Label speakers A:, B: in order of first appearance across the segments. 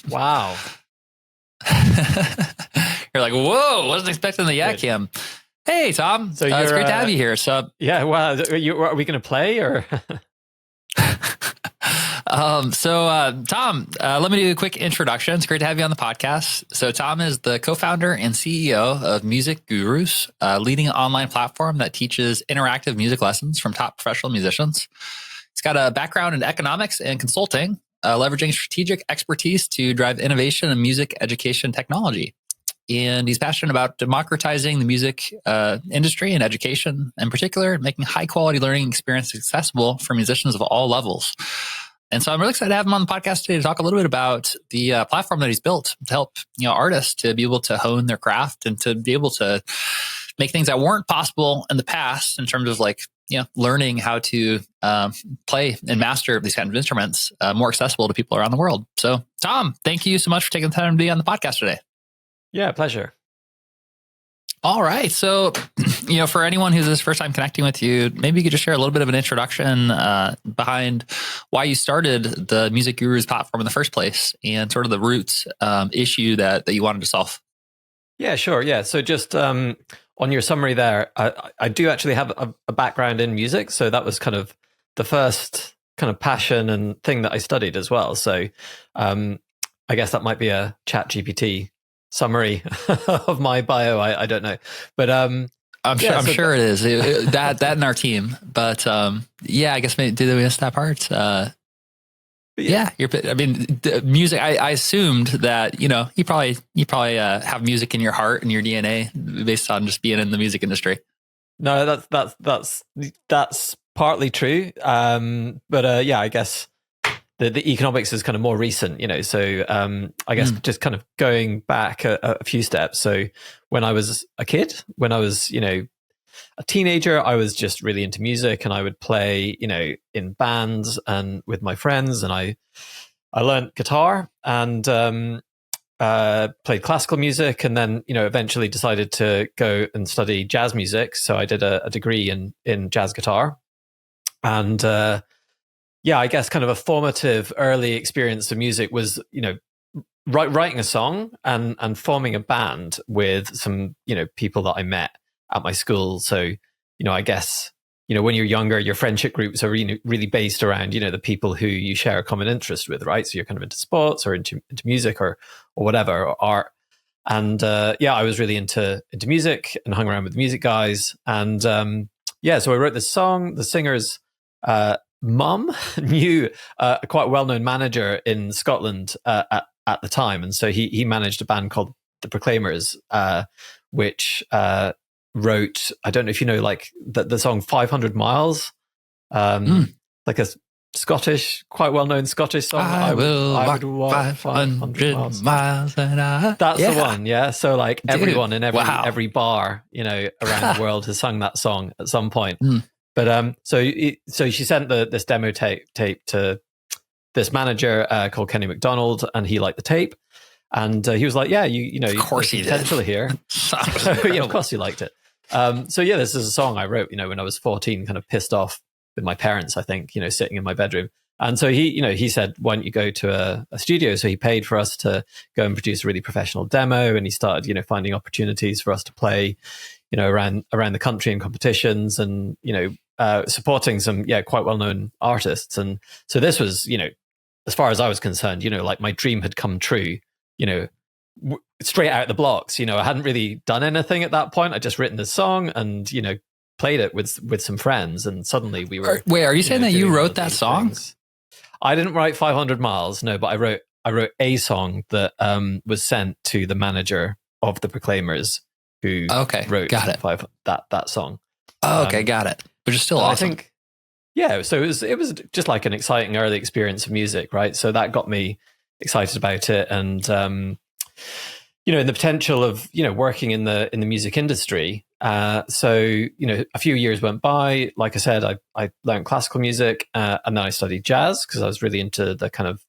A: Wow.
B: You're like, whoa, wasn't expecting the yak cam. Hey, Tom. So it's great to have you here. So
A: yeah, well, are we going to play or?
B: Tom, let me do a quick introduction. It's great to have you on the podcast. So Tom is the co-founder and CEO of MusicGurus, a leading online platform that teaches interactive music lessons from top professional musicians. He's got a background in economics and consulting, leveraging strategic expertise to drive innovation in music education technology. And he's passionate about democratizing the music industry and education, in particular, making high-quality learning experience accessible for musicians of all levels. And so I'm really excited to have him on the podcast today to talk a little bit about the platform that he's built to help artists to be able to hone their craft and to be able to make things that weren't possible in the past in terms of learning how to play and master these kind of instruments more accessible to people around the world. So, Tom, thank you so much for taking the time to be on the podcast today.
A: Yeah, pleasure.
B: All right. So, for anyone who's this first time connecting with you, maybe you could just share a little bit of an introduction behind why you started the MusicGurus platform in the first place and sort of the roots issue that you wanted to solve.
A: Yeah, sure. Yeah. So just on your summary there, I do actually have a background in music. So that was kind of the first kind of passion and thing that I studied as well. So I guess that might be a ChatGPT summary of my bio. I don't know, but I'm
B: sure it is that in our team. But I guess maybe did we miss that part? Music. I assumed that you probably have music in your heart and your DNA based on just being in the music industry.
A: No, that's partly true. I guess the economics is kind of more recent, So I guess just kind of going back a few steps. So when I was a kid, when I was a teenager, I was just really into music, and I would play in bands and with my friends, and I learned guitar and played classical music, and then eventually decided to go and study jazz music. So I did a degree in jazz guitar, and I guess kind of a formative early experience of music was, writing a song and forming a band with some, people that I met at my school. So, I guess, when you're younger, your friendship groups are really based around, the people who you share a common interest with, right? So you're kind of into sports or into music or whatever, or art. And I was really into music and hung around with the music guys. And so I wrote this song. The singer's mum knew a quite well-known manager in Scotland at the time, and so he managed a band called the Proclaimers, which wrote, I don't know if you know, like the song 500 Miles, like a Scottish, quite well-known Scottish song.
B: I would walk 500 miles and
A: that's the one, yeah. So like everyone in every bar, around the world has sung that song at some point. But so she sent this demo tape to this manager called Kenny McDonald, and he liked the tape, and he was like, "Yeah, of
B: course he
A: potential
B: did
A: here." Of course he liked it. This is a song I wrote, when I was 14, kind of pissed off with my parents, I think, sitting in my bedroom. And so he said, "Why don't you go to a studio?" So he paid for us to go and produce a really professional demo, and he started, finding opportunities for us to play, around the country in competitions, and supporting some quite well-known artists. And so this was, as far as I was concerned, like my dream had come true, straight out the blocks. I hadn't really done anything at that point. I'd just written this song and played it with some friends, and suddenly we were.
B: Wait, are you saying that you wrote that song?
A: Things. I didn't write 500 Miles, no, but I wrote a song that was sent to the manager of the Proclaimers, who wrote that song.
B: Oh, okay, got it. Which is still awesome.
A: I think, so it was just like an exciting early experience of music, right? So that got me excited about it, and and the potential of working in the music industry. So a few years went by. Like I said, I learned classical music, and then I studied jazz because I was really into the kind of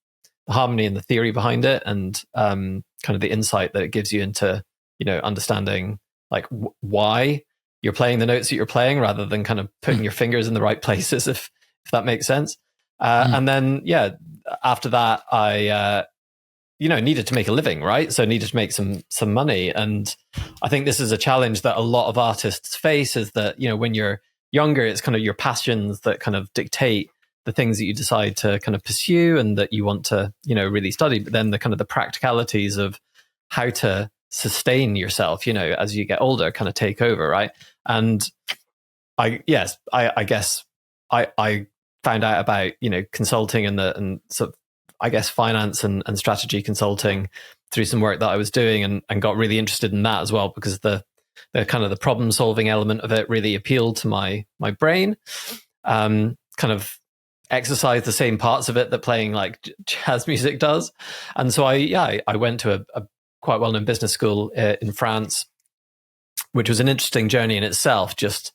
A: the harmony and the theory behind it, and kind of the insight that it gives you into understanding like why you're playing the notes that you're playing, rather than kind of putting your fingers in the right places, if that makes sense. And then after that, I needed to make a living, right? So needed to make some money. And I think this is a challenge that a lot of artists face, is that, when you're younger, it's kind of your passions that kind of dictate the things that you decide to kind of pursue and that you want to, really study. But then the kind of the practicalities of how to sustain yourself, as you get older kind of take over, right? And I guess I found out about, consulting and sort of, I guess, finance and strategy consulting through some work that I was doing, and got really interested in that as well, because the kind of the problem solving element of it really appealed to my brain. Kind of exercised the same parts of it that playing like jazz music does. And so I went to a quite well-known business school in France, which was an interesting journey in itself, just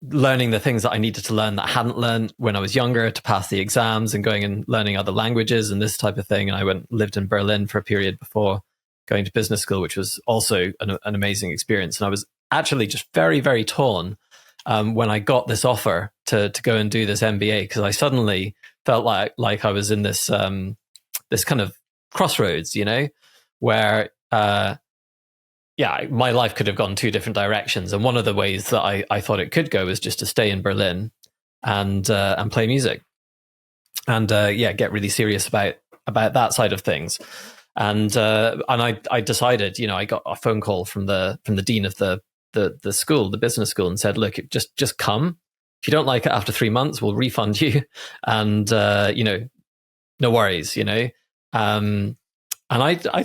A: learning the things that I needed to learn that I hadn't learned when I was younger to pass the exams, and going and learning other languages and this type of thing. And I lived in Berlin for a period before going to business school, which was also an amazing experience. And I was actually just very, very torn when I got this offer to go and do this MBA, because I suddenly felt like I was in this this kind of crossroads, where my life could have gone two different directions. And one of the ways that I thought it could go was just to stay in Berlin and play music, and get really serious about that side of things. And I decided, I got a phone call from the dean of the school, the business school, and said, look, just come. If you don't like it after 3 months, we'll refund you, and no worries, And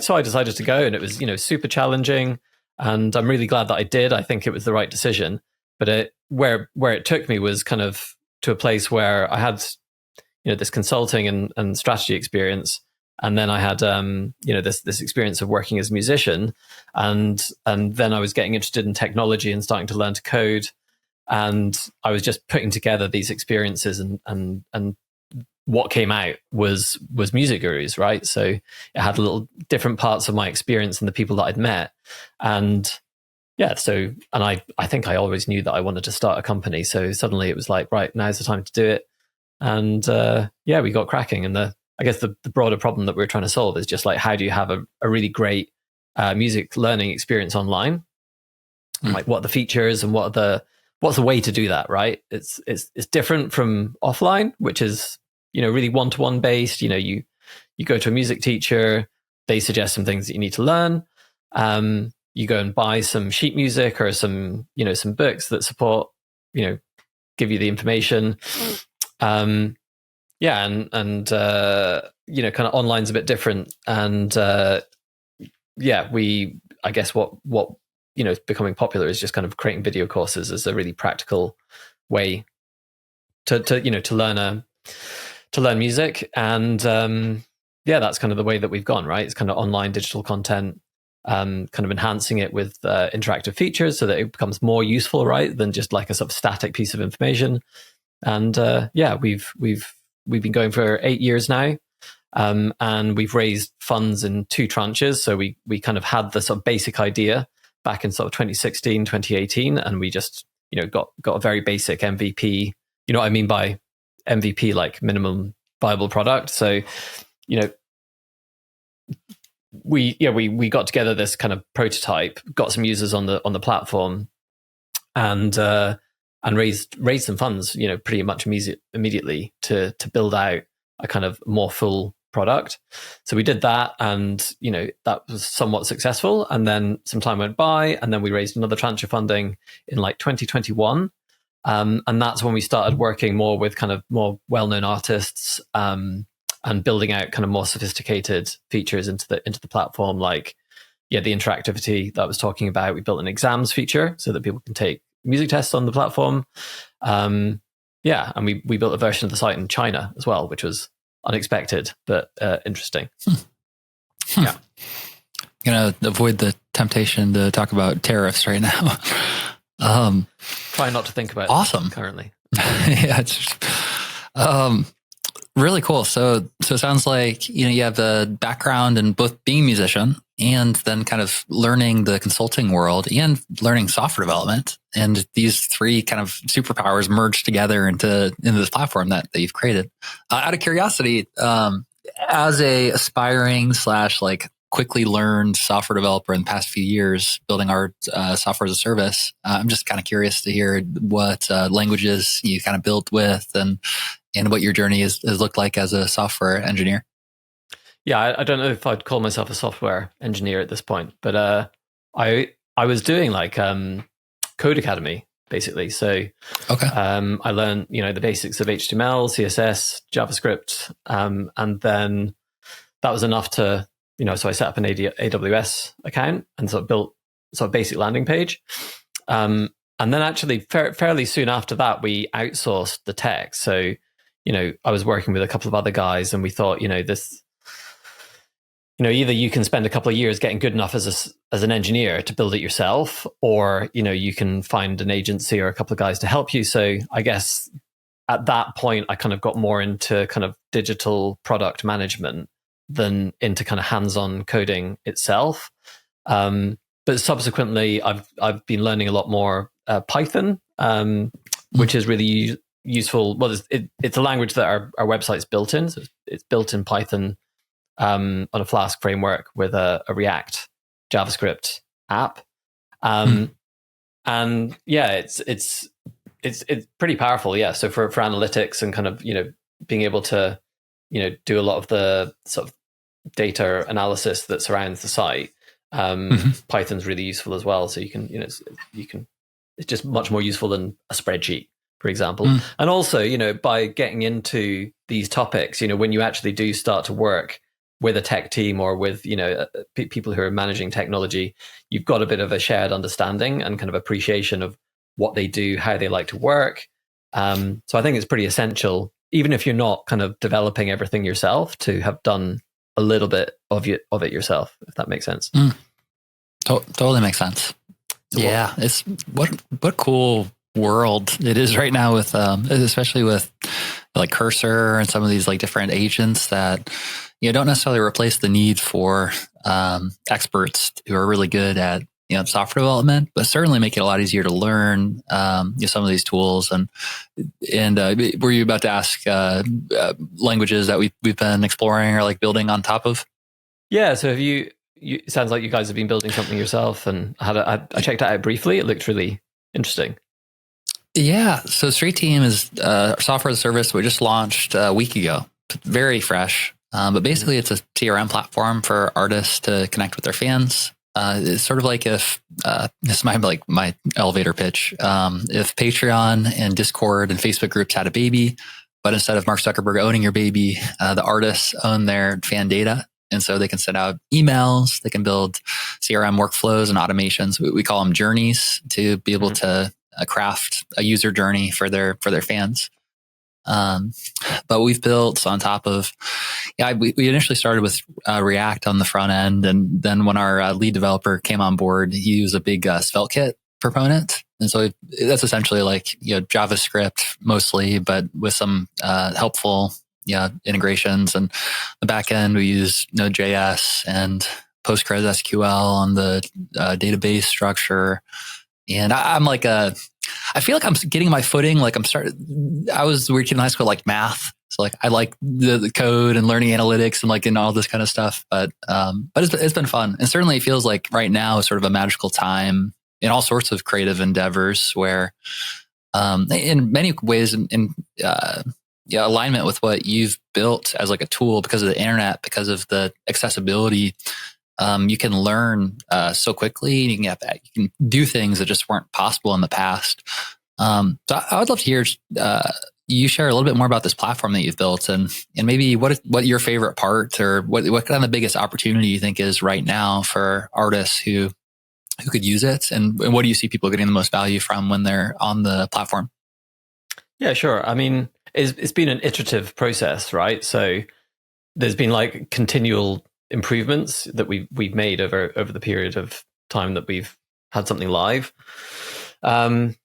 A: so I decided to go, and it was, super challenging, and I'm really glad that I did. I think it was the right decision. But where it took me was kind of to a place where I had, this consulting and strategy experience, and then I had, this experience of working as a musician, and then I was getting interested in technology and starting to learn to code, and I was just putting together these experiences, and what came out was MusicGurus, right? So it had little different parts of my experience and the people that I'd met. And I think I always knew that I wanted to start a company. So suddenly it was like, right, now's the time to do it. And we got cracking. And I guess the broader problem that we're trying to solve is just like, how do you have a really great music learning experience online? Like, what are the features and what's the way to do that, right? It's different from offline, which is, really one-to-one based. You go to a music teacher, they suggest some things that you need to learn. You go and buy some sheet music or some books that support, give you the information. And kind of online's a bit different. And I guess what is becoming popular is just kind of creating video courses as a really practical way to learn music. And that's kind of the way that we've gone, right? It's kind of online digital content, kind of enhancing it with interactive features so that it becomes more useful, right, than just like a sort of static piece of information. And we've been going for 8 years now, and we've raised funds in 2 tranches. So we kind of had the sort of basic idea back in sort of 2016, 2018, and we just got a very basic MVP. You know what I mean by MVP, like minimum viable product. So, we got together this kind of prototype, got some users on the platform, and raised some funds, pretty much immediately to build out a kind of more full product. So we did that, and that was somewhat successful. And then some time went by, and then we raised another tranche of funding in like 2021. And that's when we started working more with kind of more well-known artists, and building out kind of more sophisticated features into the platform, like the interactivity that I was talking about. We built an exams feature so that people can take music tests on the platform. And we built a version of the site in China as well, which was unexpected but interesting. Yeah,
B: gonna avoid the temptation to talk about tariffs right now.
A: Try not to think about
B: awesome
A: currently.
B: Yeah, it's really cool. So it sounds like you have the background in both being a musician and then kind of learning the consulting world and learning software development, and these 3 kind of superpowers merged together into this platform that you've created. Out of curiosity, as a aspiring / like quickly learned software developer in the past few years, building our software as a service, I'm just kind of curious to hear what languages you kind of built with and what your journey has looked like as a software engineer.
A: Yeah, I don't know if I'd call myself a software engineer at this point, but I was doing like Code Academy basically. So
B: okay,
A: I learned the basics of HTML, CSS, JavaScript, and then that was enough to so I set up an AWS account and sort of built sort of basic landing page. And then actually fairly soon after that, we outsourced the tech. So, I was working with a couple of other guys and we thought, this, either you can spend a couple of years getting good enough as an engineer to build it yourself, or, you can find an agency or a couple of guys to help you. So I guess at that point, I kind of got more into kind of digital product management than into kind of hands-on coding itself. But subsequently, I've been learning a lot more Python, which is really useful. Well, it's a language that our website's built in. So it's built in Python on a Flask framework with a React JavaScript app. And yeah, it's pretty powerful. Yeah. So for analytics and kind of, being able to, do a lot of the sort of data analysis that surrounds the site. Python's really useful as well. So you can, it's just much more useful than a spreadsheet, for example. And also, by getting into these topics, when you actually do start to work with a tech team or with, people who are managing technology, you've got a bit of a shared understanding and kind of appreciation of what they do, how they like to work. So I think it's pretty essential, even if you're not kind of developing everything yourself, to have done a little bit of it yourself, if that makes sense.
B: Totally makes sense. So yeah, it's what cool world it is right now with especially with like Cursor and some of these like different agents that don't necessarily replace the need for experts who are really good at software development, but certainly make it a lot easier to learn some of these tools. And were you about to ask languages that we've been exploring or like building on top of? Yeah.
A: So have you it sounds like you guys have been building something yourself, and I checked it out briefly. It looked really interesting.
B: Yeah. So Street Team is software as a service we just launched a week ago. Very fresh. But basically it's a CRM platform for artists to connect with their fans. It's sort of like if this might be like my elevator pitch. If Patreon and Discord and Facebook groups had a baby, but instead of Mark Zuckerberg owning your baby, the artists own their fan data. And so they can send out emails, they can build CRM workflows and automations. We call them journeys to be able to craft a user journey for their fans. But we've built on top of, we initially started with React on the front end. And then when our lead developer came on board, he was a big SvelteKit proponent. And so that's essentially like, JavaScript mostly, but with some helpful integrations. And the back end, we use Node.js and PostgreSQL on the database structure. And I'm like I feel like I'm getting my footing. Like I was working in high school, like math. So like I like the code and learning analytics and like in all this kind of stuff. But it's been fun. And certainly it feels like right now is sort of a magical time in all sorts of creative endeavors where in many ways in alignment with what you've built as like a tool because of the internet, because of the accessibility. You can learn so quickly. You can do things that just weren't possible in the past. So I would love to hear you share a little bit more about this platform that you've built, and maybe what your favorite part, or what kind of the biggest opportunity you think is right now for artists who could use it, and what do you see people getting the most value from when they're on the platform?
A: Yeah, sure. I mean, it's been an iterative process, right? So there's been like continual improvements that we've made over the period of time that we've had something live. But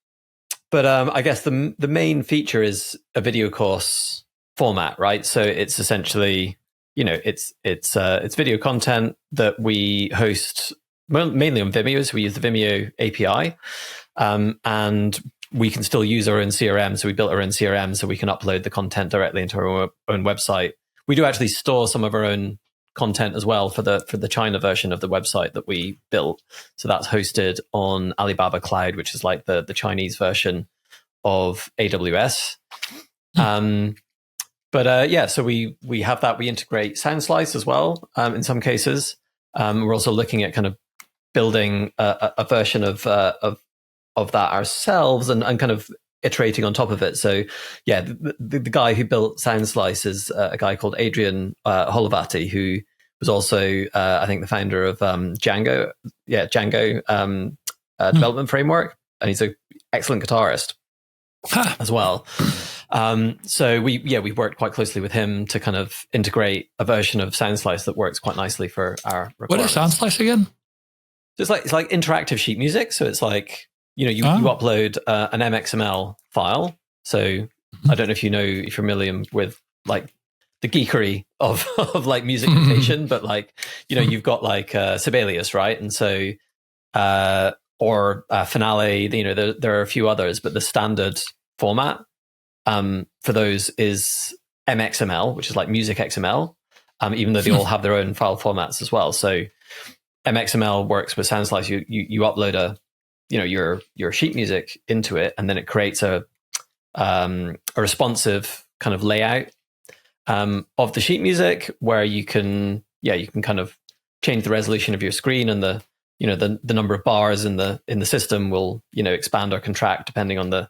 A: I guess the main feature is a video course format, right? So it's essentially, it's video content that we host mainly on Vimeo. So we use the Vimeo API, and we can still use our own CRM. So we built our own CRM so we can upload the content directly into our own website we do actually store some of our own content as well for the China version of the website that we built. So that's hosted on Alibaba Cloud, which is like the Chinese version of AWS. So we have that. We integrate SoundSlice as well in some cases. We're also looking at kind of building a version of that ourselves and kind of iterating on top of it. So yeah, the guy who built SoundSlice is a guy called Adrian Holovati, who was also I think the founder of Django development framework, and he's an excellent guitarist as well. So we worked quite closely with him to kind of integrate a version of SoundSlice that works quite nicely for our requirements.
B: What is SoundSlice again?
A: So it's like interactive sheet music. So it's like, you upload an MXML file. So I don't know if you're familiar with like the geekery of like music notation, but like, you've got like Sibelius, right? And so, or Finale, there are a few others, but the standard format for those is MXML, which is like music XML, even though they all have their own file formats as well. So MXML works with SoundSlice. You upload your sheet music into it, and then it creates a responsive kind of layout of the sheet music where you can kind of change the resolution of your screen, and the number of bars in the system will expand or contract depending on the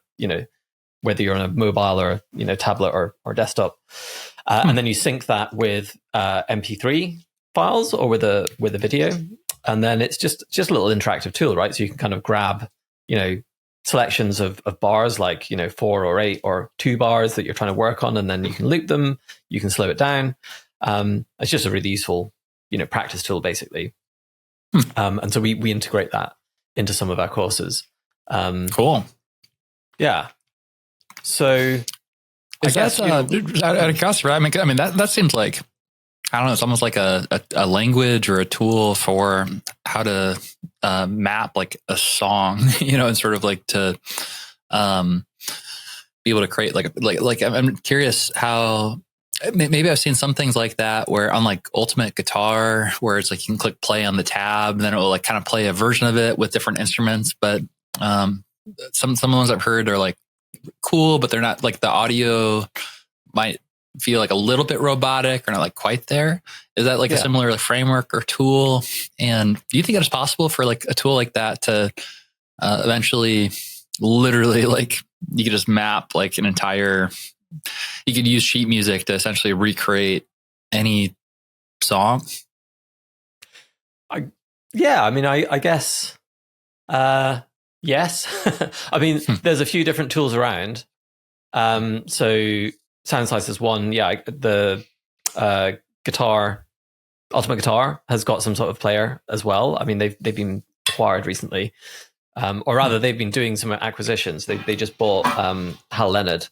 A: whether you're on a mobile or tablet or desktop, and then you sync that with MP3 files or with a video, and then it's just a little interactive tool, right? So you can kind of grab selections of bars, like 4 or 8 or 2 bars that you're trying to work on, and then you can loop them, you can slow it down. It's just a really useful practice tool, basically. And so we integrate that into some of our courses.
B: Cool.
A: Yeah. So
B: I guess out of curiosity, right? I mean that seems like, I don't know, it's almost like a language or a tool for how to map like a song, and sort of like to be able to create like I'm curious how maybe I've seen some things like that where on like Ultimate Guitar, where it's like you can click play on the tab and then it will like kind of play a version of it with different instruments. But some of the ones I've heard are like cool, but they're not, like the audio might feel like a little bit robotic or not like quite there. Is that like a similar like framework or tool? And do you think it's possible for like a tool like that to eventually literally like you could just map like an entire, you could use sheet music to essentially recreate any song? I guess yes. I mean, there's a few different tools around. So SoundSlice is one. Yeah, the Ultimate Guitar has got some sort of player as well. I mean, they've been acquired recently, or rather, they've been doing some acquisitions. They just bought Hal Leonard,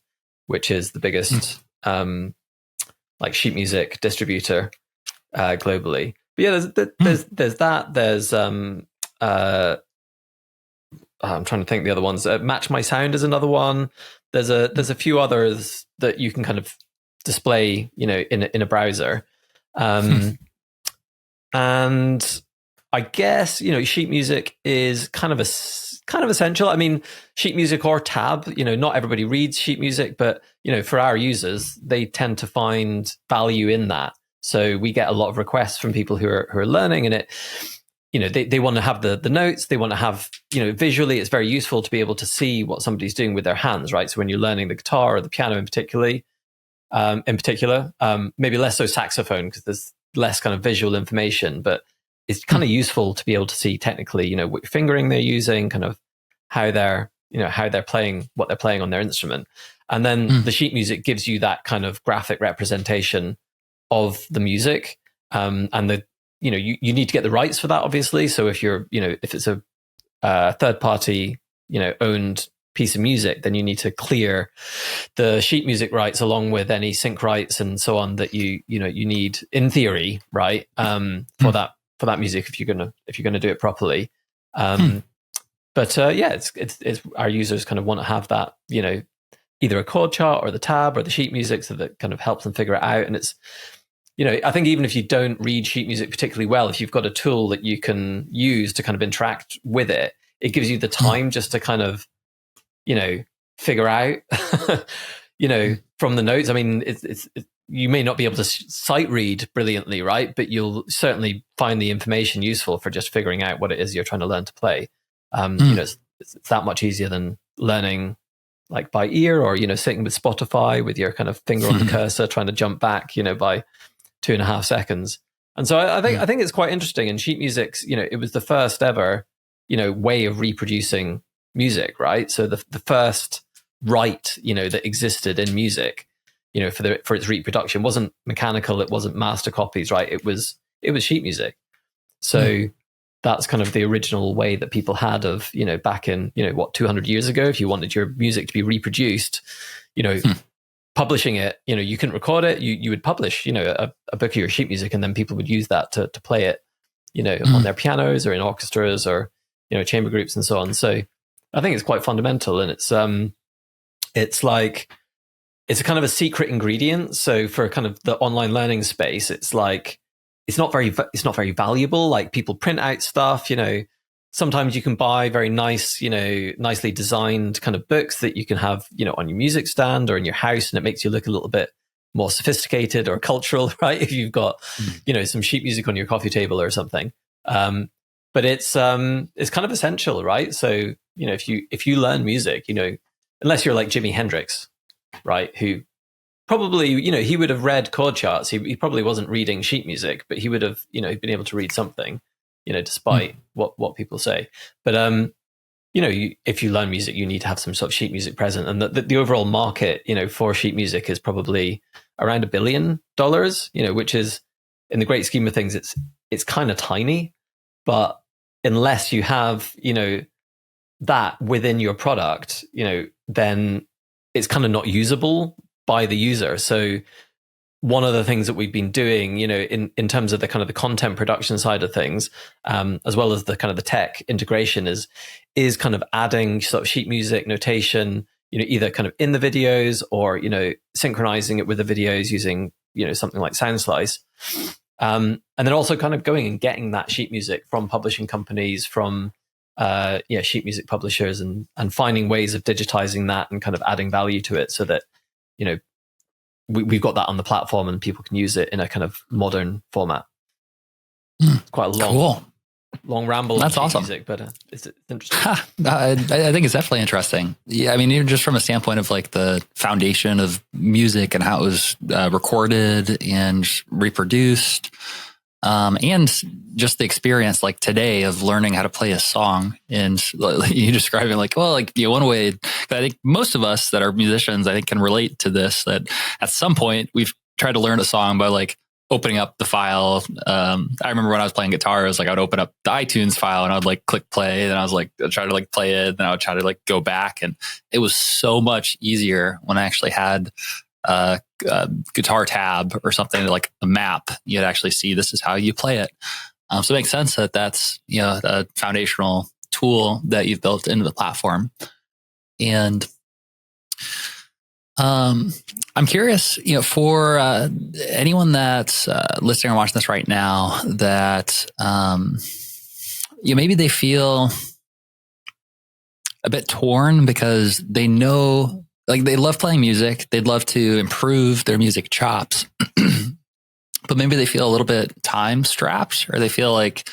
B: which is the biggest like sheet music distributor globally. But yeah, there's that. There's I'm trying to think the other ones. Match My Sound is another one. There's a few others that you can kind of display, in a browser. And I guess, sheet music is kind of essential. I mean, sheet music or tab, not everybody reads sheet music, but, for our users, they tend to find value in that. So we get a lot of requests from people who are learning, and it, they want to have the notes. They want to have, visually, it's very useful to be able to see what somebody's doing with their hands, right? So when you're learning the guitar or the piano in particular, maybe less so saxophone because there's less kind of visual information, but it's kind of useful to be able to see technically, what fingering they're using, kind of how they're playing, what they're playing on their instrument. And then the sheet music gives you that kind of graphic representation of the music. And the, you need to get the rights for that, obviously. So if you're, if it's a third party, owned piece of music, then you need to clear the sheet music rights along with any sync rights and so on that you need in theory, right? For that music, if you're gonna do it properly. But it's our users kind of want to have that,
A: either a chord chart or the tab or the sheet music, so that kind of helps them figure it out. And it's, I think even if you don't read sheet music particularly well, if you've got a tool that you can use to kind of interact with it, it gives you the time just to kind of, figure out, from the notes. I mean, it's you may not be able to sight read brilliantly, right? But you'll certainly find the information useful for just figuring out what it is you're trying to learn to play. It's that much easier than learning like by ear, or, sitting with Spotify with your kind of finger on the cursor, trying to jump back, by 2.5 seconds. And so I think it's quite interesting. And sheet music's, it was the first ever, way of reproducing music, right? So the first write, that existed in music, for its reproduction wasn't mechanical, it wasn't master copies, right? It was sheet music. So that's kind of the original way that people had of, back in, 200 years ago, if you wanted your music to be reproduced, publishing it, you couldn't record it, you would publish, a book of your sheet music, and then people would use that to play it, on their pianos or in orchestras or, chamber groups and so on. So I think it's quite fundamental, and it's like, it's a kind of a secret ingredient. So for kind of the online learning space, it's like, it's not very valuable. Like, people print out stuff, sometimes you can buy very nice, nicely designed kind of books that you can have, on your music stand or in your house, and it makes you look a little bit more sophisticated or cultural, right? If you've got, some sheet music on your coffee table or something. But it's kind of essential, right? So, if you learn music, unless you're like Jimi Hendrix, right, who probably, he would have read chord charts. He probably wasn't reading sheet music, but he would have, been able to read something, despite what people say. But, if you learn music, you need to have some sort of sheet music present. And the overall market, for sheet music is probably around $1 billion, which is, in the great scheme of things, it's kind of tiny. But unless you have, that within your product, then it's kind of not usable by the user. So one of the things that we've been doing, in terms of the kind of the content production side of things, as well as the kind of the tech integration, is kind of adding sort of sheet music notation, either kind of in the videos or, synchronizing it with the videos using, something like SoundSlice. And then also kind of going and getting that sheet music from publishing companies, from sheet music publishers, and finding ways of digitizing that and kind of adding value to it, so that, we've got that on the platform and people can use it in a kind of modern format. It's quite a long ramble.
B: That's awesome.
A: Music, but it's interesting.
B: I think it's definitely interesting. Yeah, I mean, even just from a standpoint of like the foundation of music and how it was recorded and reproduced, and just the experience like today of learning how to play a song, and you describing like, well, like, one way I think most of us that are musicians, I think, can relate to this, that at some point we've tried to learn a song by like opening up the file. I remember when I was playing guitar, it was like, I would open up the iTunes file and I would like click play, and I was like, I'd try to like play it, then I would try to like go back. And it was so much easier when I actually had a guitar tab or something, like a map. You'd actually see, this is how you play it. So it makes sense that that's, a foundational tool that you've built into the platform. And I'm curious, for anyone that's listening or watching this right now, that maybe they feel a bit torn because they know, like, they love playing music, they'd love to improve their music chops, but maybe they feel a little bit time strapped, or they feel like,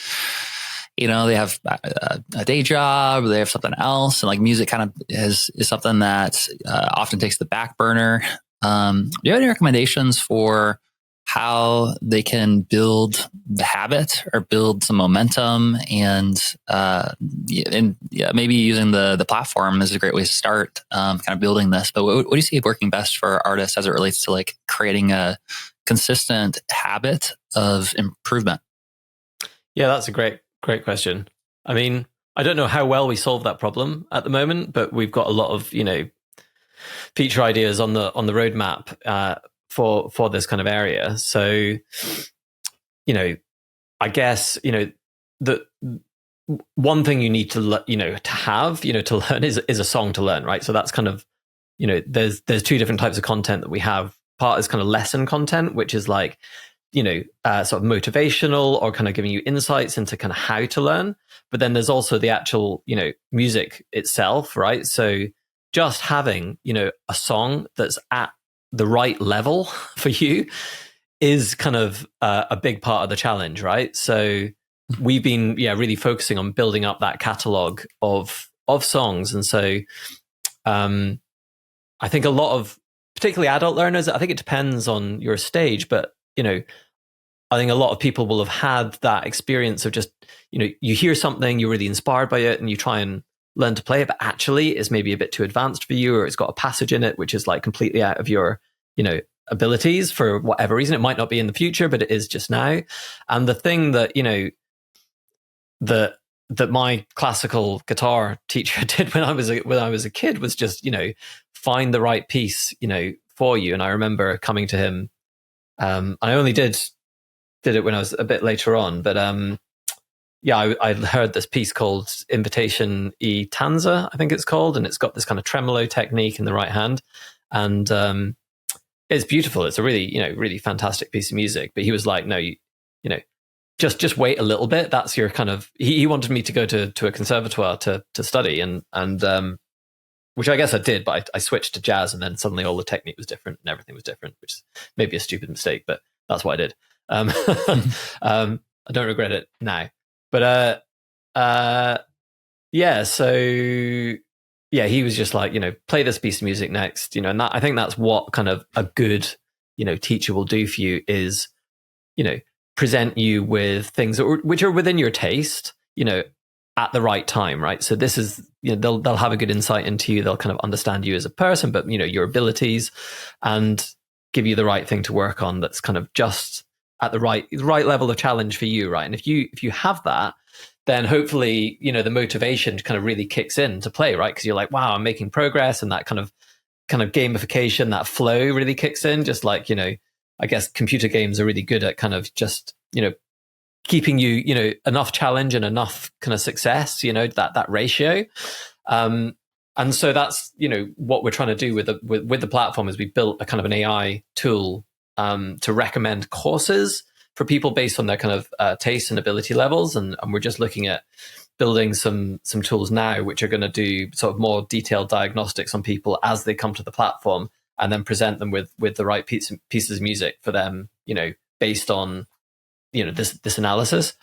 B: they have a day job, or they have something else, and like music kind of is something that often takes the back burner. Do you have any recommendations for how they can build the habit or build some momentum, and maybe using the platform is a great way to start kind of building this. But what do you see working best for artists as it relates to like creating a consistent habit of improvement?
A: Yeah, that's a great question. I mean, I don't know how well we solve that problem at the moment, but we've got a lot of, feature ideas on the roadmap for this kind of area. So, I guess, the one thing you need to, to have, to learn is a song to learn, right? So that's kind of, there's two different types of content that we have. Part is kind of lesson content, which is like, sort of motivational or kind of giving you insights into kind of how to learn. But then there's also the actual, music itself, right? So just having, a song that's at the right level for you is kind of a big part of the challenge, right? So we've been, really focusing on building up that catalog of songs. And so I think a lot of, particularly adult learners, I think it depends on your stage, but, I think a lot of people will have had that experience of just, you hear something, you're really inspired by it and you try and learn to play it, but actually it's maybe a bit too advanced for you, or it's got a passage in it which is like completely out of your, abilities for whatever reason. It might not be in the future, but it is just now. And the thing that, that my classical guitar teacher did when I was a kid was just, find the right piece, for you. And I remember coming to him. I only did it when I was a bit later on, but I heard this piece called Invitation e Tanza, I think it's called, and it's got this kind of tremolo technique in the right hand, and it's beautiful. It's a really, really fantastic piece of music. But he was like, no, just wait a little bit. That's your kind of. He wanted me to go to a conservatoire to study, and which I guess I did, but I switched to jazz, and then suddenly all the technique was different and everything was different, which is maybe a stupid mistake, but that's what I did. I don't regret it now, but he was just like, play this piece of music next, and I think that's what kind of a good, teacher will do for you is, present you with things which are within your taste, at the right time, right? So this is, they'll have a good insight into you. They'll kind of understand you as a person, but your abilities, and give you the right thing to work on that's kind of just at the right level of challenge for you, right? And if you have that, then hopefully, the motivation kind of really kicks in to play, right? Because you're like, wow, I'm making progress, and that kind of gamification, that flow really kicks in. Just like, I guess computer games are really good at kind of just, keeping you, enough challenge and enough kind of success, that ratio. And so that's, what we're trying to do with the platform is we built a kind of an AI tool to recommend courses for people based on their kind of taste and ability levels. And we're just looking at building some tools now, which are going to do sort of more detailed diagnostics on people as they come to the platform, and then present them with the right pieces of music for them, based on, this analysis.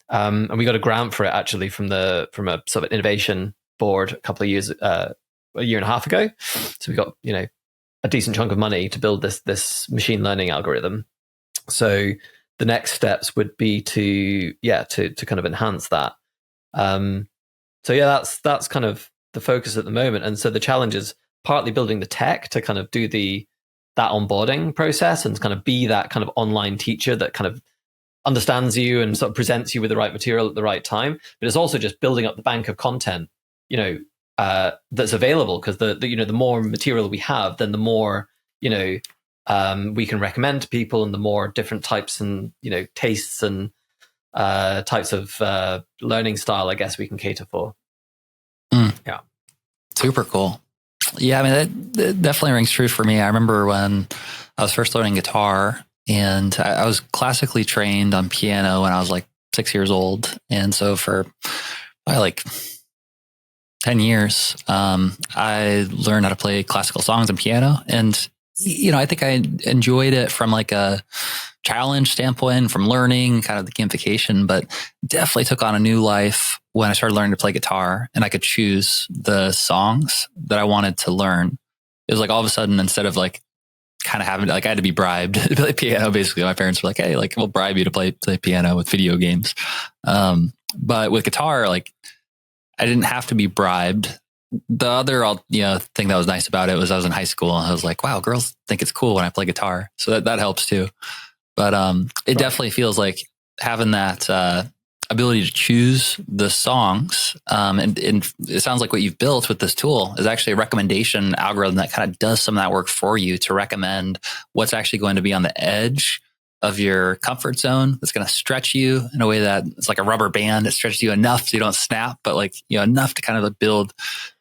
A: And we got a grant for it actually from a sort of innovation board a year and a half ago. So we got, a decent chunk of money to build this machine learning algorithm. So the next steps would be to kind of enhance that. That's kind of the focus at the moment. And so the challenge is partly building the tech to kind of do that onboarding process and kind of be that kind of online teacher that kind of understands you and sort of presents you with the right material at the right time. But it's also just building up the bank of content, that's available, because the more material we have, then the more we can recommend to people, and the more different types and tastes and types of learning style, I guess, we can cater for. Yeah,
B: super cool. Yeah, I mean that definitely rings true for me. I remember when I was first learning guitar, and I was classically trained on piano when I was like 6 years old, and so for like 10 years, I learned how to play classical songs on piano. And, I think I enjoyed it from like a challenge standpoint, from learning kind of the gamification, but definitely took on a new life when I started learning to play guitar and I could choose the songs that I wanted to learn. It was like all of a sudden, instead of like kind of having, like, I had to be bribed to play piano. Basically, my parents were like, hey, like, we'll bribe you to play piano with video games. But with guitar, like, I didn't have to be bribed. The other, thing that was nice about it was I was in high school and I was like, wow, girls think it's cool when I play guitar. So that helps too. But it definitely feels like having that ability to choose the songs. And it sounds like what you've built with this tool is actually a recommendation algorithm that kind of does some of that work for you to recommend what's actually going to be on the edge of your comfort zone. That's going to stretch you in a way that it's like a rubber band. It stretches you enough so you don't snap, but like, enough to kind of build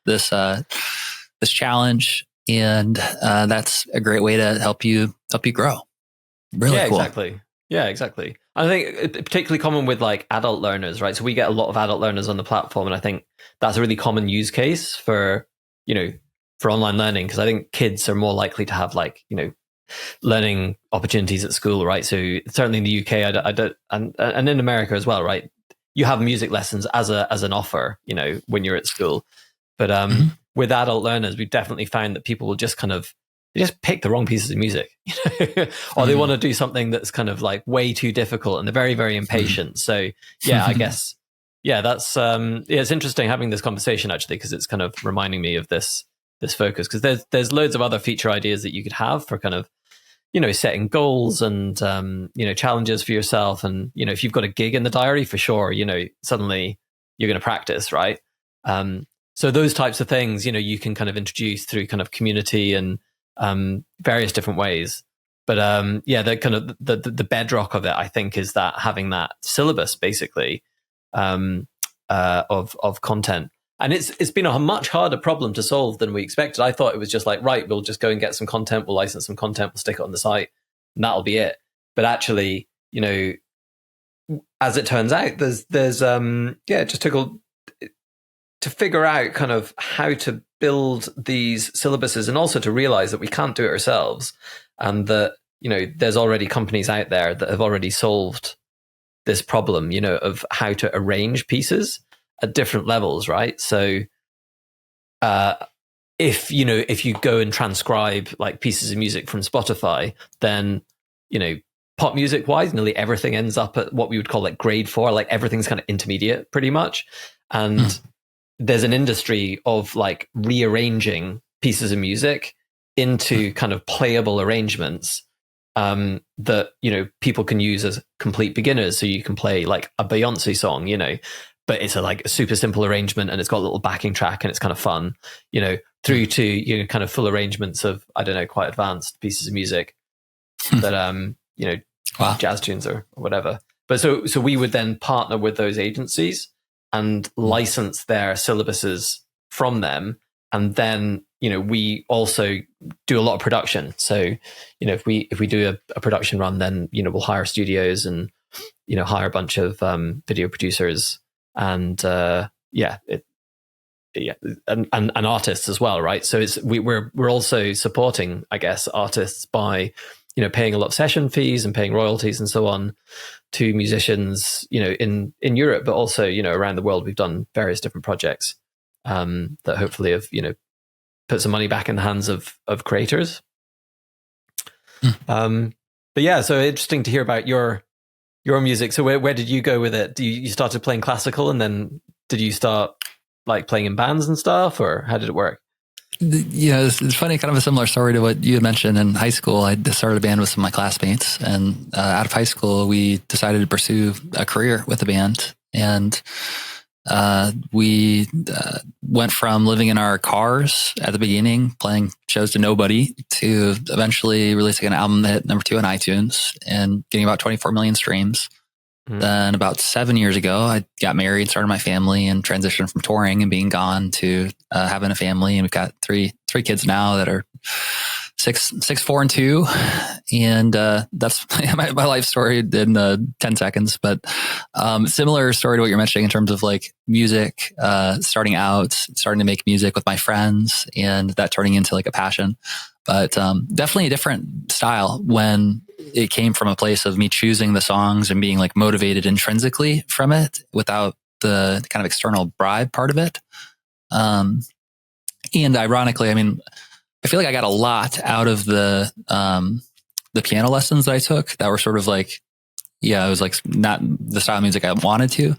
B: this, this challenge. And that's a great way to help you grow. Really
A: yeah,
B: cool.
A: Exactly. Yeah, exactly. I think it's particularly common with like adult learners, right? So we get a lot of adult learners on the platform, and I think that's a really common use case for, for online learning, because I think kids are more likely to have like, learning opportunities at school, right? So certainly in the UK, I don't, and in America as well, right? You have music lessons as an offer, when you're at school. But with adult learners, we've definitely found that people will just they just pick the wrong pieces of music, or they want to do something that's kind of like way too difficult, and they're very, very impatient. So yeah, I guess, yeah, that's it's interesting having this conversation actually, because it's kind of reminding me of this focus, because there's loads of other feature ideas that you could have for kind of, setting goals and challenges for yourself, and if you've got a gig in the diary, for sure, suddenly you're going to practice, right? So those types of things, you can kind of introduce through kind of community and various different ways. But yeah, the kind of the bedrock of it, I think, is that having that syllabus basically of content. And it's been a much harder problem to solve than we expected. I thought it was just like, right, we'll just go and get some content, we'll license some content, we'll stick it on the site, and that'll be it. But actually, as it turns out, there's it just took to figure out kind of how to build these syllabuses, and also to realize that we can't do it ourselves, and that, there's already companies out there that have already solved this problem, of how to arrange pieces at different levels, right? So if you go and transcribe like pieces of music from Spotify, then pop music wise, nearly everything ends up at what we would call like grade 4, like everything's kind of intermediate pretty much. And there's an industry of like rearranging pieces of music into kind of playable arrangements that people can use as complete beginners. So you can play like a Beyonce song, but it's a super simple arrangement, and it's got a little backing track, and it's kind of fun, through to kind of full arrangements of, I don't know, quite advanced pieces of music that
B: wow.
A: jazz tunes or whatever. But so we would then partner with those agencies and license their syllabuses from them, and then we also do a lot of production. So if we do a production run, then we'll hire studios and hire a bunch of video producers and and artists as well, right? So we're also supporting, I guess, artists by paying a lot of session fees and paying royalties and so on to musicians in Europe, but also around the world. We've done various different projects that hopefully have put some money back in the hands of creators. But yeah, so interesting to hear about your music. So where did you go with it? You started playing classical, and then did you start like playing in bands and stuff, or how did it work?
B: It's funny, kind of a similar story to what you had mentioned. In high school, I started a band with some of my classmates, and out of high school, we decided to pursue a career with a band. And we went from living in our cars at the beginning, playing shows to nobody, to eventually releasing an album that hit number 2 on iTunes and getting about 24 million streams. Then about 7 years ago, I got married, started my family, and transitioned from touring and being gone to having a family. And we've got three kids now that are 6, 4, and 2. And that's my life story in 10 seconds. But similar story to what you're mentioning in terms of like music, starting to make music with my friends, and that turning into like a passion. But definitely a different style when it came from a place of me choosing the songs and being like motivated intrinsically from it without the kind of external bribe part of it. And ironically, I mean, I feel like I got a lot out of the piano lessons that I took that were sort of like, it was like not the style of music I wanted to,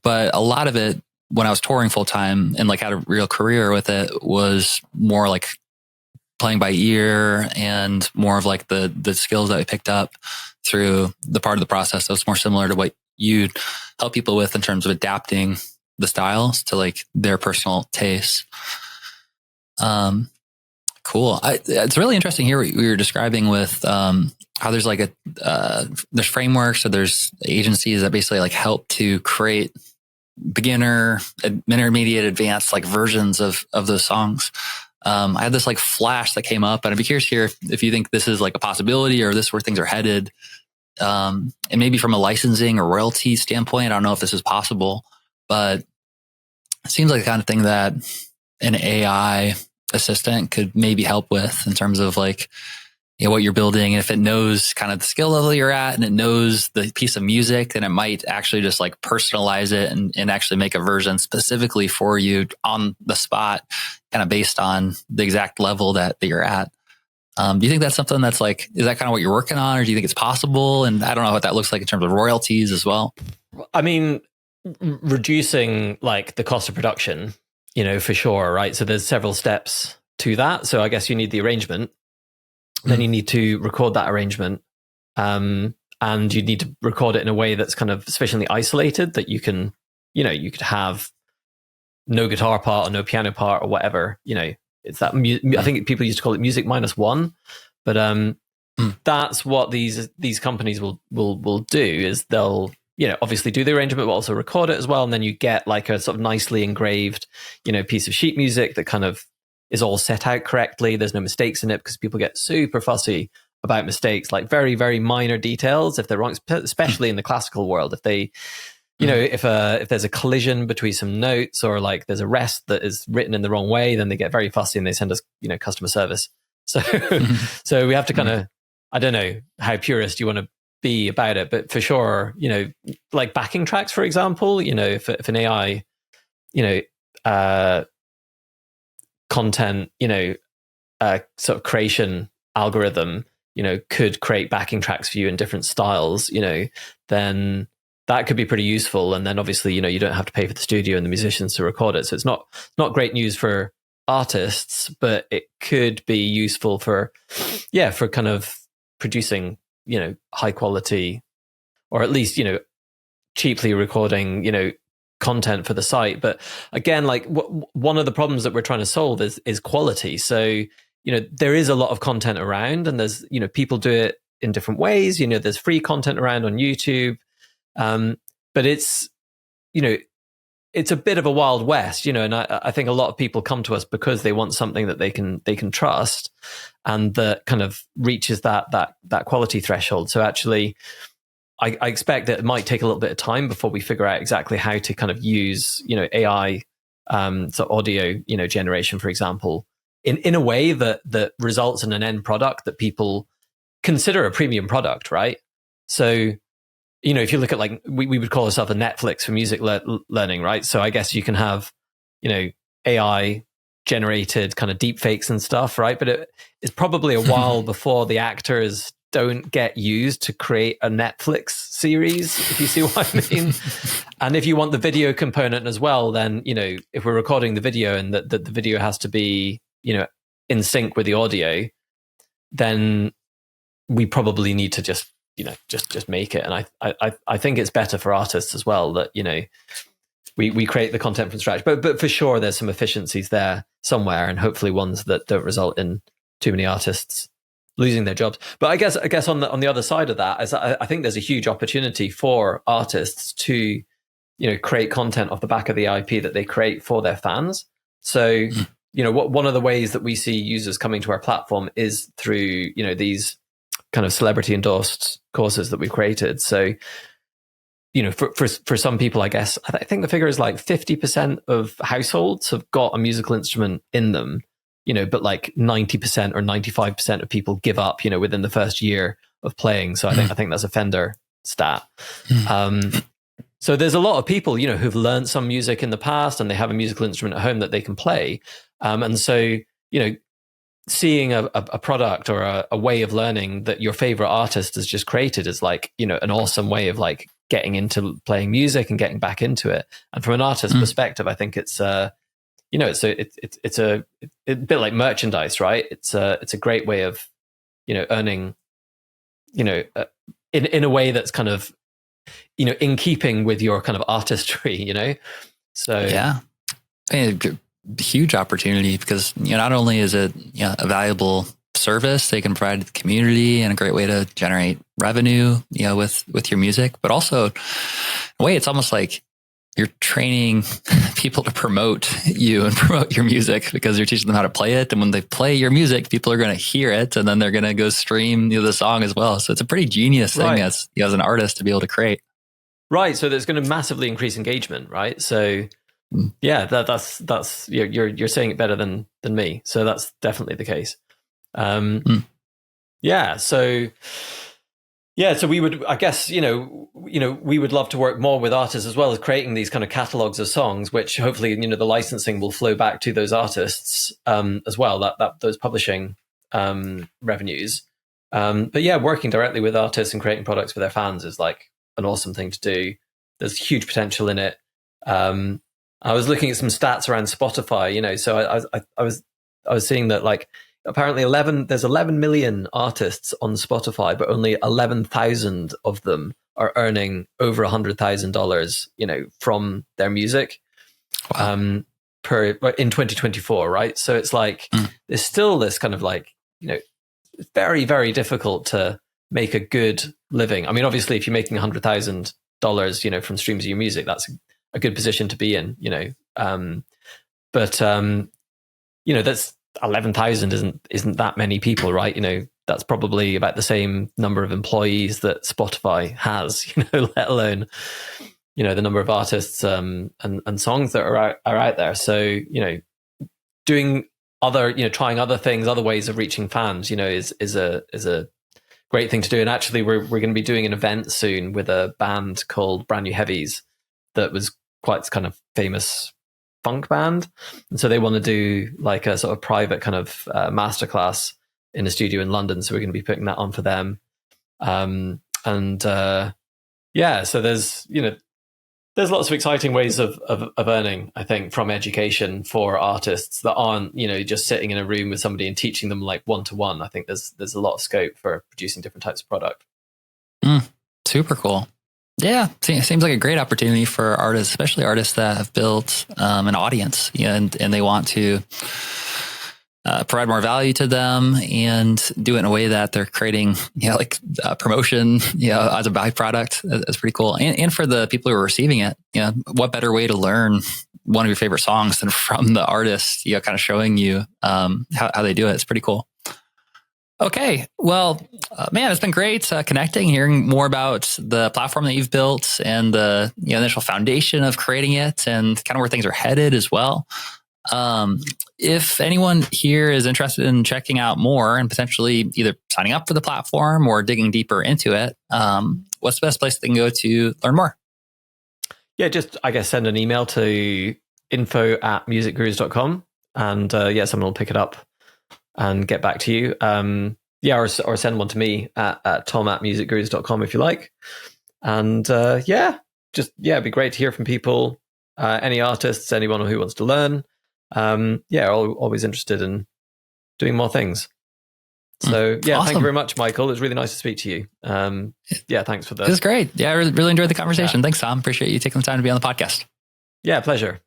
B: but a lot of it when I was touring full time and like had a real career with it was more like playing by ear and more of like the skills that I picked up through the part of the process that was more similar to what you help people with in terms of adapting the styles to like their personal tastes. Cool. It's really interesting here what you were describing with how there's like there's frameworks, so there's agencies that basically like help to create beginner, intermediate, advanced like versions of those songs. I had this like flash that came up, and I'd be curious here if you think this is like a possibility or this is where things are headed. And maybe from a licensing or royalty standpoint, I don't know if this is possible, but it seems like the kind of thing that an AI assistant could maybe help with in terms of like, what you're building. And if it knows kind of the skill level you're at and it knows the piece of music, then it might actually just like personalize it and actually make a version specifically for you on the spot, kind of based on the exact level that you're at. Do you think that's something that's like, is that kind of what you're working on, or do you think it's possible? And I don't know what that looks like in terms of royalties as well.
A: I mean, reducing like the cost of production, for sure, right? So there's several steps to that. So I guess you need the arrangement. Then you need to record that arrangement, and you need to record it in a way that's kind of sufficiently isolated that you can, you could have no guitar part or no piano part or whatever. It's that. I think people used to call it music -1, but that's what these companies will do. Is they'll obviously do the arrangement, but also record it as well, and then you get like a sort of nicely engraved piece of sheet music that kind of is all set out correctly. There's no mistakes in it because people get super fussy about mistakes, like very, very minor details if they're wrong, especially in the classical world. If they, if there's a collision between some notes or like there's a rest that is written in the wrong way, then they get very fussy and they send us, customer service. So, so we have to kind of, I don't know how purist you want to be about it, but for sure, like backing tracks, for example, if an AI, content, sort of creation algorithm, could create backing tracks for you in different styles, then that could be pretty useful. And then obviously, you don't have to pay for the studio and the musicians to record it. So it's not great news for artists, but it could be useful for kind of producing, high quality, or at least, cheaply recording, content for the site. But again, like one of the problems that we're trying to solve is quality. So, there is a lot of content around, and there's, people do it in different ways. There's free content around on YouTube. But it's, it's a bit of a wild west, and I think a lot of people come to us because they want something that they can trust and that kind of reaches that quality threshold. So actually, I expect that it might take a little bit of time before we figure out exactly how to kind of use, AI, so audio, generation, for example, in a way that results in an end product that people consider a premium product, right? So, if you look at like, we would call ourselves a Netflix for music learning, right? So I guess you can have, AI generated kind of deep fakes and stuff, right? But it's probably a while before the actors don't get used to create a Netflix series, if you see what I mean. And if you want the video component as well, then, if we're recording the video and that the video has to be, in sync with the audio, then we probably need to just make it. And I think it's better for artists as well that, we create the content from scratch. But for sure, there's some efficiencies there somewhere, and hopefully ones that don't result in too many artists losing their jobs. But I guess on the other side of that is I think there's a huge opportunity for artists to, create content off the back of the IP that they create for their fans. So, one of the ways that we see users coming to our platform is through, these kind of celebrity endorsed courses that we've created. So, for some people, I guess, I think the figure is like 50% of households have got a musical instrument in them, but like 90% or 95% of people give up, within the first year of playing. So I think that's a Fender stat. So there's a lot of people, who've learned some music in the past and they have a musical instrument at home that they can play. And so, seeing a product or a way of learning that your favorite artist has just created is like, an awesome way of like getting into playing music and getting back into it. And from an artist perspective, I think it's it's a bit like merchandise, right? It's a great way of, earning, in a way that's kind of, in keeping with your kind of artistry, So
B: yeah, huge opportunity because not only is it a valuable service they can provide to the community and a great way to generate revenue, with your music, but also in a way it's almost like you're training people to promote you and promote your music because you're teaching them how to play it. And when they play your music, people are going to hear it and then they're going to go stream the song as well. So it's a pretty genius thing as an artist to be able to create.
A: Right. So that's going to massively increase engagement, right? So yeah, that's you're saying it better than me. So that's definitely the case. Yeah. So we would, I guess, we would love to work more with artists as well as creating these kind of catalogs of songs, which hopefully, the licensing will flow back to those artists as well, that those publishing revenues. But yeah, working directly with artists and creating products for their fans is like an awesome thing to do. There's huge potential in it. I was looking at some stats around Spotify, so I was seeing that like apparently there's 11 million artists on Spotify, but only 11,000 of them are earning over $100,000, from their music in 2024, right? So it's like there's still this kind of like, it's very, very difficult to make a good living. I mean, obviously, if you're making $100,000, from streams of your music, that's a good position to be in, but that's 11,000 isn't that many people, right? That's probably about the same number of employees that Spotify has, let alone, the number of artists and songs that are out there. So, doing trying other things, other ways of reaching fans, is a great thing to do. And actually, we're going to be doing an event soon with a band called Brand New Heavies that was quite kind of famous funk band, and so they want to do like a sort of private kind of masterclass in a studio in London. So we're going to be putting that on for them. So there's lots of exciting ways of earning, I think, from education for artists that aren't just sitting in a room with somebody and teaching them like one-to-one. I think there's a lot of scope for producing different types of product.
B: Super cool. Yeah, seems like a great opportunity for artists, especially artists that have built an audience, and they want to provide more value to them and do it in a way that they're creating, promotion, as a byproduct. That's pretty cool. And for the people who are receiving it, what better way to learn one of your favorite songs than from the artist, kind of showing you how they do it. It's pretty cool. Okay. Well, man, it's been great connecting, hearing more about the platform that you've built and the initial foundation of creating it and kind of where things are headed as well. If anyone here is interested in checking out more and potentially either signing up for the platform or digging deeper into it, what's the best place they can go to learn more?
A: Yeah, just, I guess, send an email to info@musicgurus.com and someone will pick it up and get back to you. Or send one to me at tom@musicgurus.com if you like. And it'd be great to hear from people, any artists, anyone who wants to learn. Always interested in doing more things. So
B: awesome.
A: Thank you very much, Michael. It was really nice to speak to you. Thanks for that.
B: It was great. Yeah, I really enjoyed the conversation. Yeah. Thanks, Tom. Appreciate you taking the time to be on the podcast.
A: Yeah, pleasure.